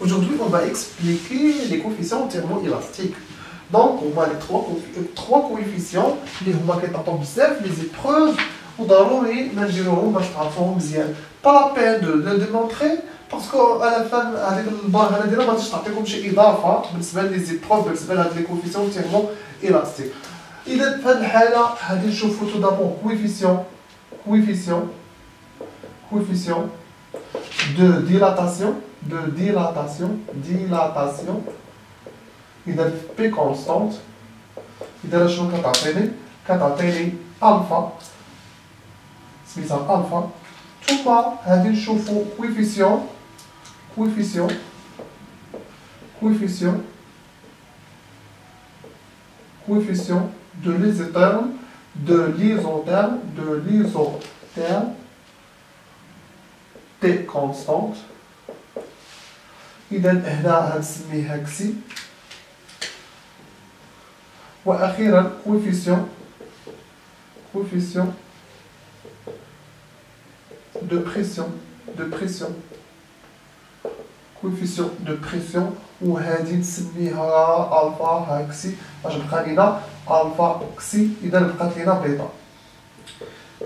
Aujourd'hui, on va expliquer les coefficients thermoélastiques. Donc, on va les trois coefficients اللي هما كيتعطوا بزاف لي زيبروف وضروري ما نديروهم باش تعرفوهم مزيان. Pas la peine de le démontrer parce que à la fin هذيك البار هذه ما غاديش تعطيكم شي اضافه بالنسبه لي زيبروف بالنسبه لهاد لي كوفيسيون thermoélastiques. إذا في هذه الحاله غادي نشوفوا tout d'abord coefficient de dilatation. إذا P constante إذا شنو كتعطيني ألفا سميتها ألفا. ثم غادي نشوفو coefficient de l'isotherme T constante. إذا هنا غنسميها كسي. وأخيرا coefficient de pression coefficient de pression وهذه نسميها ألفا هاكسي باش بقى لينا ألفا كسي. إذا بقات لينا بيتا.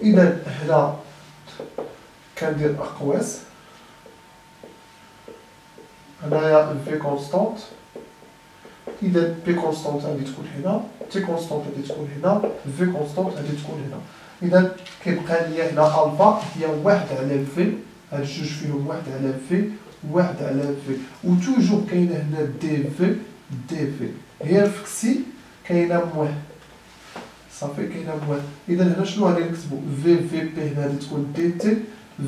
إذا هنا كندير أقواس هنايا في كونستانت. إذا بي كونستانت غادي تكون هنا، تي كونستانت غادي تكون هنا، في كونستانت غادي تكون هنا. إذا كيبقى ليا هنا ألفا هي 1 على في، هاد جوج فيهم 1 على في، 1 على في، وتوجور كاينة هنا دي في، هي في كسي كاينة موان، صافي كاينة موان. إذا هنا شنو غادي نكتبو؟ في بي هنا غادي تكون دي تي،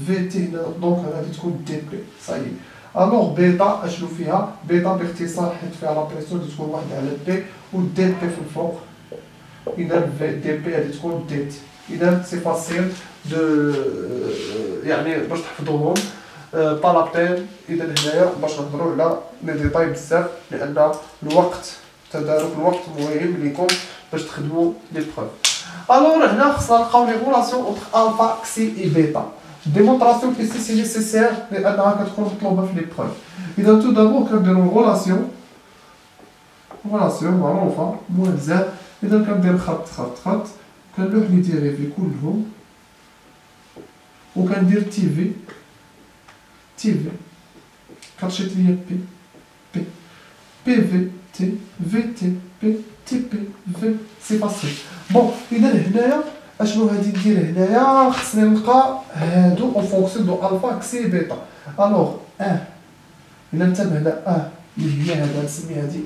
في تي هنا دونك غادي تكون دي بي، صايي. الوغ بيتا اشنو فيها؟ بيتا باختصار حيت فيها لا بريسيون غادي تكون 1 على بي و دي بي في الفوق. إذا في دي بي غادي تكون دي تي. إذا سي فاسيل دو يعني باش تحفظوهم با لا بين. إذا هنايا باش نهضرو على لي ديتاي بزاف لأن الوقت تدارك الوقت مهم ليكم باش تخدمو لي بروف. الوغ هنا خصنا نلقاو لي غولاسيون اونتر الفا كسي اي بيتا. ديمونطراسيون كيسي سي نيسيسير لأنها كتكون مطلوبة في لي بروف. إذا تو دابور كنديرو غولاسيون معروفة موان زاد. إذا كندير خط كنلوح لي ديريفي كلهم وكندير تي في كتشيط ليا بي في تي في تي بي تي بي في. سي فاسيل. بون إذا هنايا اشنو غادي ندير هنايا؟ خصني نلقى هادو اون فونكسيون دو الفا كسي بيتا. الوغ إلا انتبهنا اللي هي هذا نسمي هادي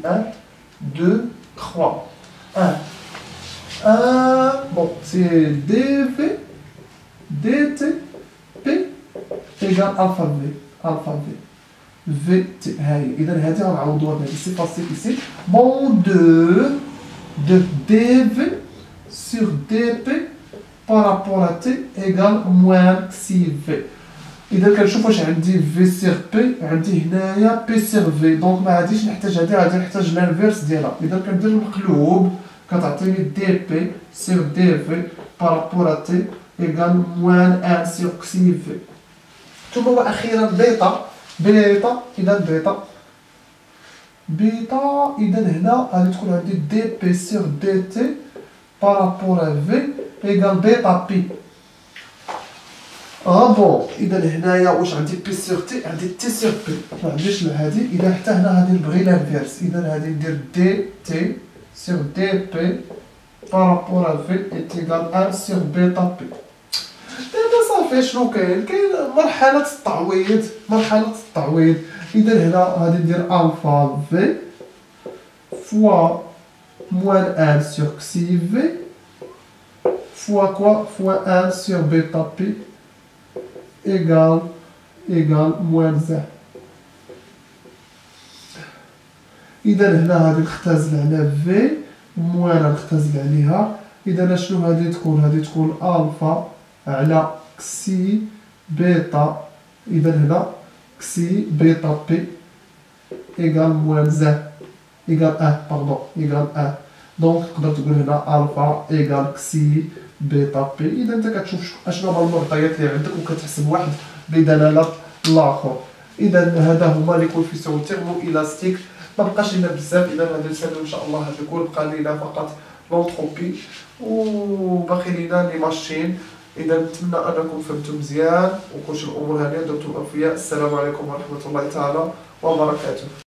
2 3 bon c'est dv dt p égale alpha v vt. هاي اذا هذه غنعوضوها بهذه سي فاسيل ici bon de dv sur dp par rapport à t égale moins xi v. إذا كنشوف واش عندي في سير بي عندي هنايا بي سير في، دونك ما غاديش نحتاج هادي، غادي نحتاج الانفيرس ديالها. إذا كندير المقلوب كتعطيني دي بي سير دي في بارابور ا تي إيكال موان ان سير كسي في. ثم وأخيرا بيتا. إذا بيتا إذا هنا غادي تكون عندي دي بي سير دي تي بارابور ا في إيكال بيتا بي. بون إذا هنايا واش عندي بي سيغ تي؟ عندي تي سيغ بي، ما عنديش هادي. إذا حتى هنا غادي نبغي لانفيرس. إذا غادي ندير دي تي سيغ دي بي بارابور ا في إيتيكال ان سيغ بيتا بي. دابا صافي شنو كاين مرحلة التعويض. إذا هنا غادي ندير ألفا في فوا موان ان سيغ كسي في فوا كوا فوا ان سيغ بيتا بي égal moins 1. إذا هنا غادي نختزل على في موان نختزل عليها. إذا شنو غادي تكون؟ غادي تكون ألفا على كسي بيتا. إذا هنا كسي بيتا بي égal moins 1 égal 1 دونك تقدر تقول هنا ألفا إيكال كسي بيتا بي. إذا أنت كتشوف أشنو هما المعطيات اللي عندك وكتحسب واحد بدلالة الآخر. اذا هذا هما لي كوفيسيون تيرمو الاستيك. ما بقاش لنا بزاف، اذا غادي نسالو ان شاء الله هذا الكل. بقى لينا فقط لونتروبي وباقي لينا لي ماشين. اذا نتمنى انكم فهمتوا مزيان وكلشي الامور هانيه درتم فيا. السلام عليكم ورحمه الله تعالى وبركاته.